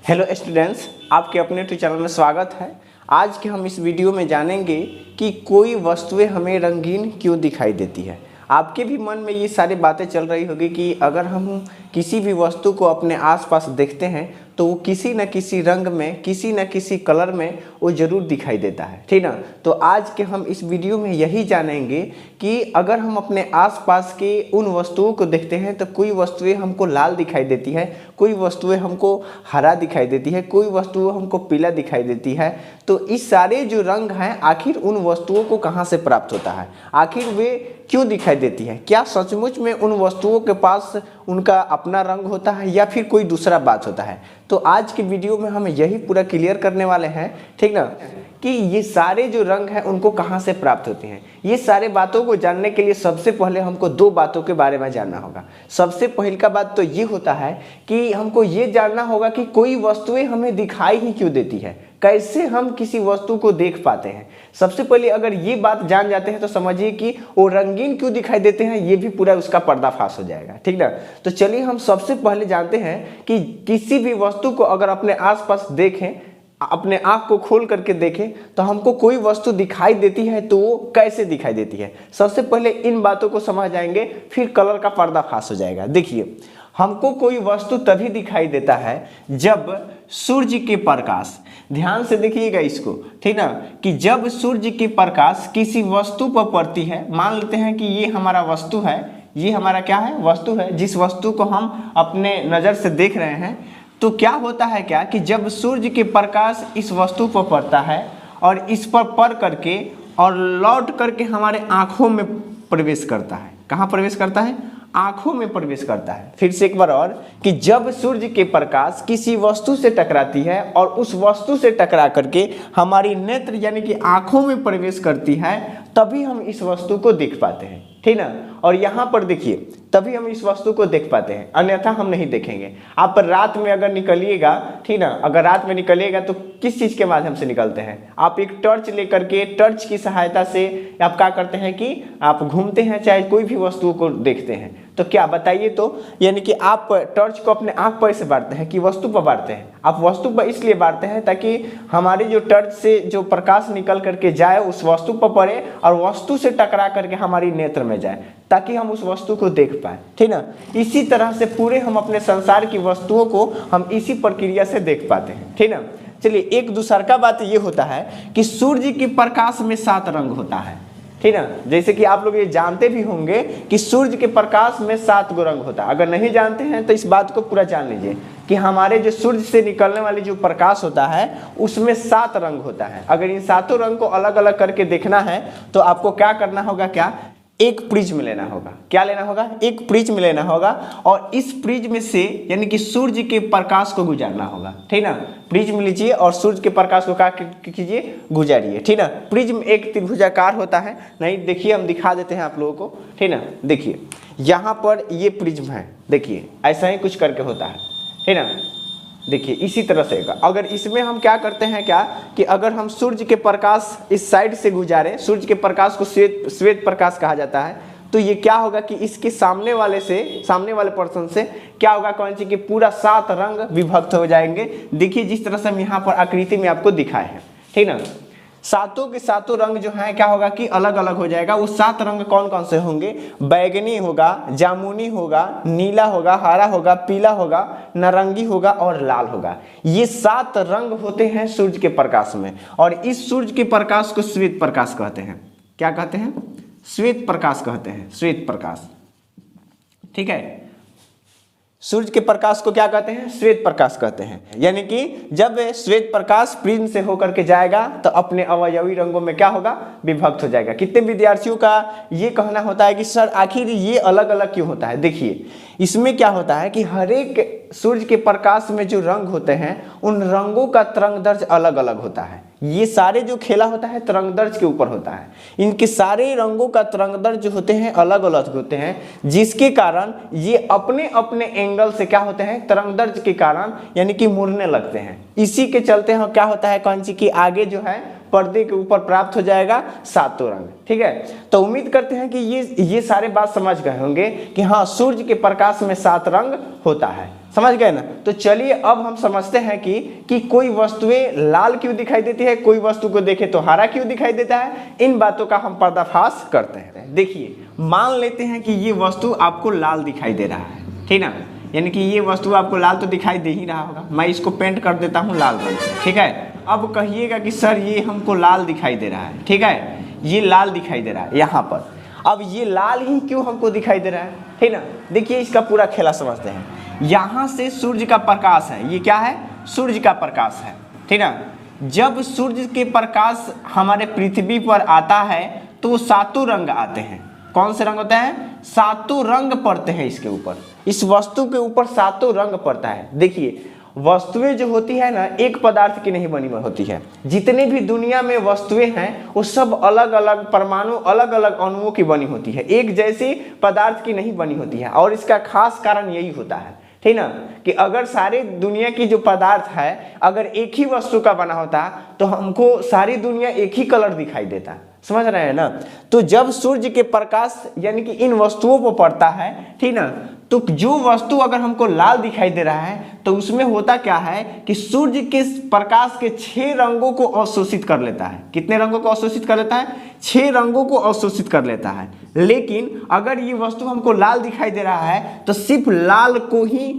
Hello students, आपके अपने YouTube channel में स्वागत है। आज के हम इस वीडियो में जानेंगे कि कोई वस्तुएं हमें रंगीन क्यों दिखाई देती है। आपके भी मन में ये सारी बातें चल रही होगी कि अगर हम किसी भी वस्तु को अपने आसपास देखते हैं तो वो किसी न किसी रंग में, किसी न किसी कलर में वो ज़रूर दिखाई देता है, ठीक ना। तो आज के हम इस वीडियो में यही जानेंगे कि अगर हम अपने आसपास के उन वस्तुओं को देखते हैं तो कोई वस्तुएं हमको लाल दिखाई देती है, कोई वस्तुएं हमको हरा दिखाई देती है, कोई वस्तुएं हमको पीला दिखाई देती है। तो इस सारे जो रंग हैं आखिर उन वस्तुओं को कहाँ से प्राप्त होता है, आखिर वे क्यों दिखाई देती है, क्या सचमुच में उन वस्तुओं के पास उनका अपना रंग होता है या फिर कोई दूसरा बात होता है। तो आज के वीडियो में हम यही पूरा क्लियर करने वाले हैं, ठीक ना, कि ये सारे जो रंग हैं उनको कहाँ से प्राप्त होते हैं। ये सारे बातों को जानने के लिए सबसे पहले हमको दो बातों के बारे में जानना होगा। सबसे पहली का बात तो ये होता है कि हमको ये जानना होगा कि कोई वस्तुएं हमें दिखाई ही क्यों देती है, कैसे हम किसी वस्तु को देख पाते हैं। सबसे पहले अगर ये बात जान जाते हैं तो समझिए कि वो रंगीन क्यों दिखाई देते हैं, ये भी पूरा उसका पर्दाफाश हो जाएगा, ठीक ना। तो चलिए हम सबसे पहले जानते हैं कि किसी भी वस्तु को अगर अपने आसपास देखें, अपने आँख को खोल करके देखें तो हमको कोई वस्तु दिखाई देती है तो वो कैसे दिखाई देती है। सबसे पहले इन बातों को समझ जाएंगे, फिर कलर का पर्दाफाश हो जाएगा। देखिए, हमको कोई वस्तु तभी दिखाई देता है जब सूर्य के प्रकाश, ध्यान से देखिएगा इसको, ठीक ना, कि जब सूर्य की प्रकाश किसी वस्तु पर पड़ती है, मान लेते हैं कि ये हमारा वस्तु है, ये हमारा क्या है, वस्तु है, जिस वस्तु को हम अपने नज़र से देख रहे हैं। तो क्या होता है क्या कि जब सूर्य के प्रकाश इस वस्तु पर पड़ता है और इस पर पड़ करके और लौट करके हमारे आँखों में प्रवेश करता है। कहाँ प्रवेश करता है? आँखों में प्रवेश करता है। फिर से एक बार और, कि जब सूर्य के प्रकाश किसी वस्तु से टकराती है और उस वस्तु से टकरा करके हमारी नेत्र यानी कि आँखों में प्रवेश करती है, तभी हम इस वस्तु को देख पाते हैं, ठीक ना। और यहाँ पर देखिए, तभी हम इस वस्तु को देख पाते हैं, अन्यथा हम नहीं देखेंगे। आप रात में अगर निकलिएगा, ठीक ना, अगर रात में निकलिएगा तो किस चीज़ के माध्यम से निकलते हैं? आप एक टॉर्च लेकर के, टॉर्च की सहायता से आप क्या करते हैं कि आप घूमते हैं, चाहे कोई भी वस्तुओं को देखते हैं। तो क्या बताइए, तो यानी कि आप टॉर्च को अपने आँख पर से बांटते हैं कि वस्तु पर बांटते हैं? आप वस्तु पर इसलिए बांटते हैं ताकि हमारी जो टॉर्च से जो प्रकाश निकल करके जाए उस वस्तु पर पड़े और वस्तु से टकरा करके हमारी नेत्र में जाए, ताकि हम उस वस्तु को देख पाए, ठीक ना। इसी तरह से पूरे हम अपने संसार की वस्तुओं को हम इसी प्रक्रिया से देख पाते हैं, ठीक ना। चलिए, एक दूसरा का बात ये होता है कि सूर्य के प्रकाश में 7 रंग होता है, ठीक ना। जैसे कि आप लोग ये जानते भी होंगे कि सूर्य के प्रकाश में 7 गो रंग होता है। अगर नहीं जानते हैं तो इस बात को पूरा जान लीजिए कि हमारे जो सूर्य से निकलने वाली जो प्रकाश होता है उसमें 7 रंग होता है। अगर इन 7 रंग को अलग अलग करके देखना है तो आपको क्या करना होगा, क्या एक प्रिज्म लेना होगा। क्या लेना होगा? एक प्रिज्म लेना होगा और इस प्रिज्म से यानी कि सूर्य के प्रकाश को गुजारना होगा, ठीक ना। प्रिज्म लीजिए और सूर्य के प्रकाश को क्या कीजिए, गुजारिए, ठीक ना। प्रिज्म एक त्रिभुजाकार होता है, नहीं देखिए हम दिखा देते हैं आप लोगों को, ठीक ना। देखिए यहाँ पर ये प्रिज्म है, देखिए ऐसा ही कुछ करके होता है, ठीक ना। देखिए इसी तरह से अगर इसमें हम क्या करते हैं, क्या कि अगर हम सूर्य के प्रकाश इस साइड से गुजारें, सूर्य के प्रकाश को श्वेत प्रकाश कहा जाता है, तो ये क्या होगा कि इसके सामने वाले पर्सन से क्या होगा, कौन सी कि पूरा 7 रंग विभक्त हो जाएंगे। देखिए जिस तरह से हम यहाँ पर आकृति में आपको दिखाए हैं, ठीक ना। 7 के 7 रंग जो है क्या होगा कि अलग अलग हो जाएगा। वो 7 रंग कौन कौन से होंगे? बैगनी होगा, जामुनी होगा, नीला होगा, हरा होगा, पीला होगा, नारंगी होगा और लाल होगा। ये 7 रंग होते हैं सूर्य के प्रकाश में और इस सूर्य के प्रकाश को श्वेत प्रकाश कहते हैं। क्या कहते हैं? श्वेत प्रकाश कहते हैं, श्वेत प्रकाश, ठीक है। सूर्य के प्रकाश को क्या कहते हैं? श्वेत प्रकाश कहते हैं। यानी कि जब श्वेत प्रकाश प्रिज्म से होकर के जाएगा तो अपने अवयवी रंगों में क्या होगा, विभक्त हो जाएगा। कितने विद्यार्थियों का ये कहना होता है कि सर आखिर ये अलग अलग क्यों होता है? देखिए इसमें क्या होता है कि हर एक सूर्य के प्रकाश में जो रंग होते हैं उन रंगों का तरंगदैर्ध्य अलग अलग होता है। ये सारे जो खेला होता है तरंगदैर्ध्य के ऊपर होता है। इनके सारे रंगों का तरंगदैर्ध्य जो होते हैं अलग अलग होते हैं, जिसके कारण ये अपने अपने एंगल से क्या होते हैं, तरंगदैर्ध्य के कारण यानी कि मुड़ने लगते हैं। इसी के चलते हम क्या होता है, कौन सी की आगे जो है पर्दे के ऊपर प्राप्त हो जाएगा 7 रंग, ठीक है। तो उम्मीद करते हैं कि ये सारे बात समझ गए होंगे कि हाँ सूर्य के प्रकाश में 7 रंग होता है। समझ गए ना। तो चलिए अब हम समझते हैं कि कोई वस्तुएं लाल क्यों दिखाई देती है, कोई वस्तु को देखे तो हरा क्यों दिखाई देता है। इन बातों का हम पर्दाफाश करते हैं। देखिए मान लेते हैं कि ये वस्तु आपको लाल दिखाई दे रहा है, ठीक ना, यानी कि ये वस्तु आपको लाल तो दिखाई दे ही रहा होगा। मैं इसको पेंट कर देता हूँ लाल रंग से, ठीक है। अब कहिएगा कि सर ये हमको लाल दिखाई दे रहा है, ठीक है, ये लाल दिखाई दे रहा है यहाँ पर। अब ये लाल ही क्यों हमको दिखाई दे रहा है, ठीक ना। देखिए इसका पूरा खेला समझते हैं। यहाँ से सूर्य का प्रकाश है, ये क्या है, सूर्य का प्रकाश है, ठीक ना। जब सूर्य के प्रकाश हमारे पृथ्वी पर आता है तो सातों रंग आते हैं। कौन से रंग होते हैं, सातों रंग पड़ते हैं इसके ऊपर, इस वस्तु के ऊपर सातों रंग पड़ता है। देखिए वस्तुएं जो होती है ना एक पदार्थ की नहीं बनी होती है। जितने भी दुनिया में वस्तुएं हैं वो सब अलग अलग परमाणु, अलग अलग अणुओं की बनी होती है, एक जैसी पदार्थ की नहीं बनी होती है। और इसका खास कारण यही होता है, ठीक ना, कि अगर सारी दुनिया की जो पदार्थ है अगर एक ही वस्तु का बना होता तो हमको सारी दुनिया एक ही कलर दिखाई देता। समझ रहे हैं ना। तो जब सूर्य के प्रकाश यानी कि इन वस्तुओं पर पड़ता है, ठीक ना, तो जो वस्तु अगर हमको लाल दिखाई दे रहा है तो उसमें होता क्या है कि सूर्य के प्रकाश के 6 रंगों को अवशोषित कर लेता है। कितने रंगों को अवशोषित कर लेता है, 6 रंगों को अवशोषित कर लेता है। लेकिन अगर ये वस्तु हमको लाल दिखाई दे रहा है तो सिर्फ लाल को ही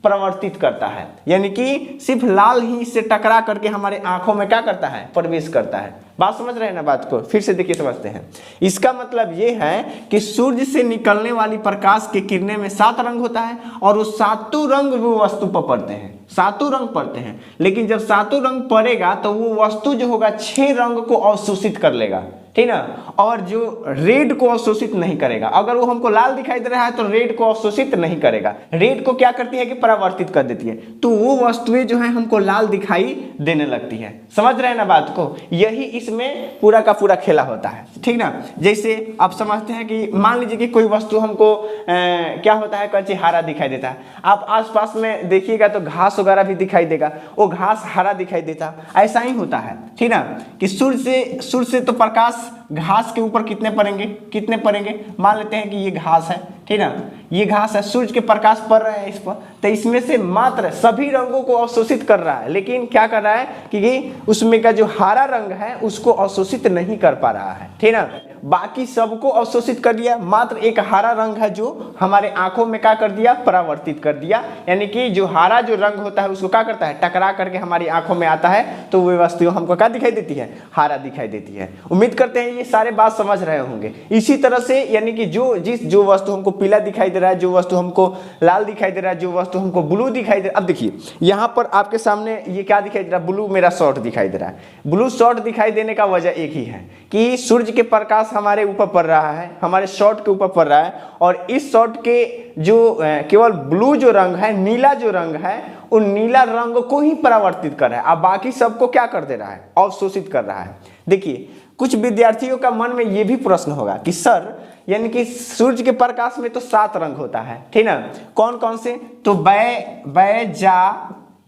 प्रवर्तित करता है, यानी कि सिर्फ लाल ही इससे टकरा करके हमारे आंखों में क्या करता है, प्रवेश करता है। बात समझ रहे हैं ना, बात को फिर से देखिए समझते हैं। इसका मतलब ये है कि सूर्य से निकलने वाली प्रकाश के किरणें में 7 रंग होता है और वो सातों रंग वो वस्तु पर पड़ते हैं, सातों रंग पड़ते हैं। लेकिन जब सातों रंग पड़ेगा तो वो वस्तु जो होगा 6 रंग को अवशोषित कर लेगा, ठीक ना, और जो रेड को अवशोषित नहीं करेगा। अगर वो हमको लाल दिखाई दे रहा है तो रेड को अवशोषित नहीं करेगा, रेड को क्या करती है कि परावर्तित कर देती है। तो वो वस्तुएं जो है हमको लाल दिखाई देने लगती है। समझ रहे हैं ना बात को, यही इसमें पूरा का पूरा खेला होता है, ठीक ना। जैसे आप समझते हैं कि मान लीजिए कि कोई वस्तु हमको क्या होता है, कच्ची हरा दिखाई देता है। आप आसपास में देखिएगा तो घास वगैरह भी दिखाई देगा, वो घास हरा दिखाई देता। ऐसा ही होता है, ठीक ना, कि सूर्य से तो प्रकाश घास के ऊपर कितने पड़ेंगे, मान लेते हैं कि ये घास है, ठीक ना, ये घास है, सूर्य के प्रकाश पड़ रहे हैं इस पर, तो इसमें से मात्र सभी रंगों को अवशोषित कर रहा है। लेकिन क्या कर रहा है कि उसमें का जो हरा रंग है उसको अवशोषित नहीं कर पा रहा है, ठीक ना। बाकी सबको अवशोषित कर दिया, मात्र एक हरा रंग है जो हमारे आंखों में क्या कर दिया, परावर्तित कर दिया। यानी कि जो हरा जो रंग होता है उसको क्या करता है, टकरा करके हमारी आंखों में आता है, तो वो वस्तु हमको क्या दिखाई देती है, हरा दिखाई देती है। उम्मीद करते हैं ये सारे बात समझ रहे होंगे। इसी तरह से यानी कि जो वस्तु हमको पीला दिखाई दे रहा है, जो वस्तु हमको लाल दिखाई दे रहा है, जो वस्तु हमको ब्लू दिखाई दे रहा है। अब देखिए यहाँ पर आपके सामने ये क्या दिखाई दे रहा है, ब्लू मेरा शॉर्ट दिखाई दे रहा है। ब्लू शॉर्ट दिखाई देने का वजह एक ही है कि सूर्य के प्रकाश हमारे ऊपर पड़ रहा है, हमारे शॉर्ट के ऊपर पड़ रहा है, और इस शॉर्ट के जो केवल ब्लू जो रंग है, नीला जो रंग है, उन नीला रंग को ही परावर्तित कर रहा है, अब बाकी सबको क्या कर दे रहा है, अवशोषित कर रहा है। देखिए कुछ विद्यार्थियों का मन में ये भी प्रश्न होगा कि सर यानी कि सूर्य के प्रकाश में तो 7 रंग होता है, ठीक ना, कौन कौन से, तो बै जा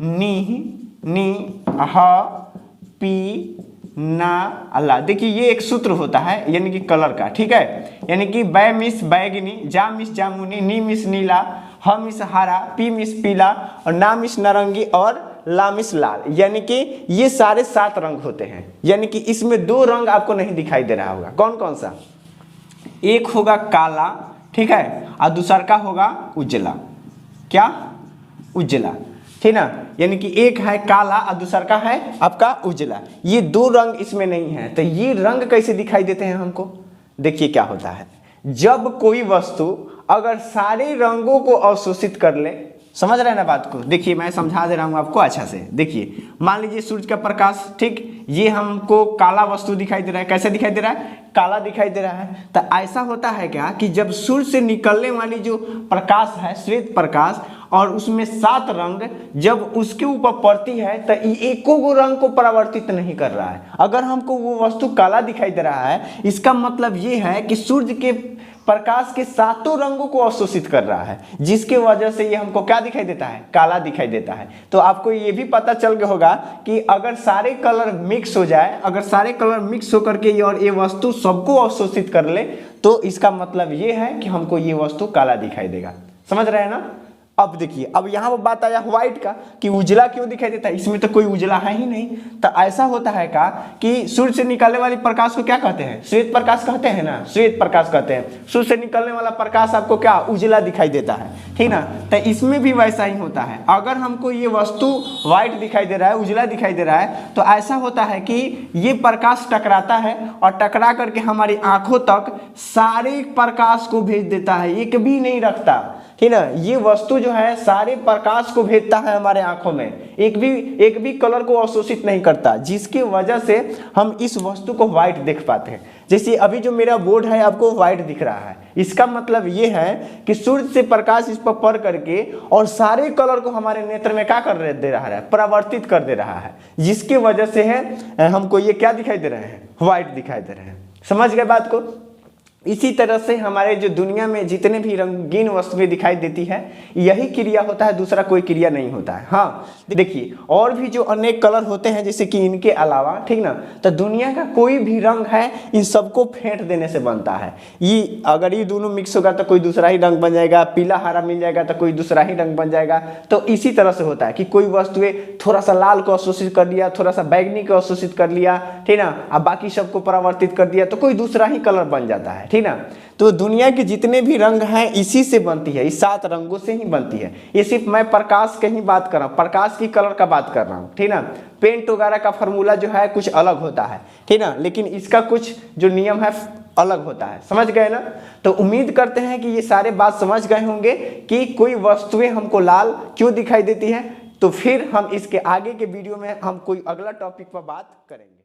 नी ह पी ना अल्लाह। देखिए ये एक सूत्र होता है यानी कि कलर का, ठीक है, यानी कि बै मिस बैगनी, जा मिस जामुनी, नी मिस नीला, ह मिस हरा, पी मिस पीला, और ना मिस नारंगी, और ला मिस लाल। यानी कि ये सारे 7 रंग होते हैं। यानी कि इसमें 2 रंग आपको नहीं दिखाई दे रहा होगा, कौन कौन सा, एक होगा काला, ठीक है, और दूसरा का होगा उजला, क्या, उजला, ठीक ना। यानी कि एक है काला और दूसरा का है आपका उजला। ये 2 रंग इसमें नहीं है। तो ये रंग कैसे दिखाई देते हैं हमको, देखिए क्या होता है, जब कोई वस्तु अगर सारे रंगों को अवशोषित कर ले, समझ रहे हैं ना बात को। देखिए मैं समझा दे रहा हूँ आपको अच्छा से। देखिए मान लीजिए सूर्य का प्रकाश, ठीक, ये हमको काला वस्तु दिखाई दे रहा है। कैसे दिखाई दे रहा है, काला दिखाई दे रहा है। तो ऐसा होता है क्या कि जब सूर्य से निकलने वाली जो प्रकाश है, श्वेत प्रकाश, और उसमें 7 रंग जब उसके ऊपर पड़ती है तो एको गो रंग को परावर्तित नहीं कर रहा है। अगर हमको वो वस्तु काला दिखाई दे रहा है, इसका मतलब ये है कि सूर्य के प्रकाश के 7 रंगों को अवशोषित कर रहा है, जिसके वजह से ये हमको क्या दिखाई देता है, काला दिखाई देता है। तो आपको ये भी पता चल गया होगा कि अगर सारे कलर मिक्स हो जाए, अगर सारे कलर मिक्स होकर के और ये वस्तु सबको अवशोषित कर ले, तो इसका मतलब ये है कि हमको ये वस्तु काला दिखाई देगा। समझ रहे हैं ना। अब देखिए, अब यहाँ पर बात आया व्हाइट का कि उजला क्यों दिखाई देता है, इसमें तो कोई उजला है ही नहीं। तो ऐसा होता है का कि सूर्य से निकलने वाली प्रकाश को क्या कहते हैं, श्वेत प्रकाश कहते हैं ना, श्वेत प्रकाश कहते हैं। सूर्य से निकलने वाला प्रकाश आपको क्या उजला दिखाई देता है, ठीक ना। तो इसमें भी वैसा ही होता है, अगर हमको ये वस्तु व्हाइट दिखाई दे रहा है, उजला दिखाई दे रहा है, तो ऐसा होता है कि ये प्रकाश टकराता है और टकरा करके हमारी आंखों तक सारे प्रकाश को भेज देता है, एक भी नहीं रखता, ठीक ना। ये वस्तु जो है सारे प्रकाश को भेजता है हमारे आंखों में, एक भी कलर को अवशोषित नहीं करता, जिसकी वजह से हम इस वस्तु को व्हाइट देख पाते हैं। जैसे अभी जो मेरा बोर्ड है आपको व्हाइट दिख रहा है, इसका मतलब ये है कि सूर्य से प्रकाश इस पर पड़ करके और सारे कलर को हमारे नेत्र में क्या कर दे रहा है, परावर्तित कर दे रहा है, जिसकी वजह से है हमको ये क्या दिखाई दे रहे हैं, व्हाइट दिखाई दे रहे हैं। समझ गए बात को। इसी तरह से हमारे जो दुनिया में जितने भी रंगीन वस्तुएं दिखाई देती है, यही क्रिया होता है, दूसरा कोई क्रिया नहीं होता है। हाँ देखिए, और भी जो अनेक कलर होते हैं जैसे कि इनके अलावा, ठीक ना, तो दुनिया का कोई भी रंग है इन सबको फेंट देने से बनता है। ये अगर ये दोनों मिक्स होगा तो कोई दूसरा ही रंग बन जाएगा, पीला हरा मिल जाएगा तो कोई दूसरा ही रंग बन जाएगा। तो इसी तरह से होता है कि कोई वस्तुएं थोड़ा सा लाल को अवशोषित कर लिया, थोड़ा सा बैगनी को अवशोषित कर लिया, ठीक ना, अब बाकी सबको परावर्तित कर दिया तो कोई दूसरा ही कलर बन जाता है, ठीक ना। तो दुनिया के जितने भी रंग हैं इसी से बनती है, इस 7 रंगों से ही बनती है। ये सिर्फ मैं प्रकाश की ही बात कर रहा हूँ, प्रकाश की कलर का बात कर रहा हूँ, ठीक ना। पेंट वगैरह का फॉर्मूला जो है कुछ अलग होता है, ठीक ना, लेकिन इसका कुछ जो नियम है अलग होता है। समझ गए ना। तो उम्मीद करते हैं कि ये सारे बात समझ गए होंगे कि कोई वस्तुएं हमको लाल क्यों दिखाई देती है। तो फिर हम इसके आगे के वीडियो में हम कोई अगला टॉपिक पर बात करेंगे।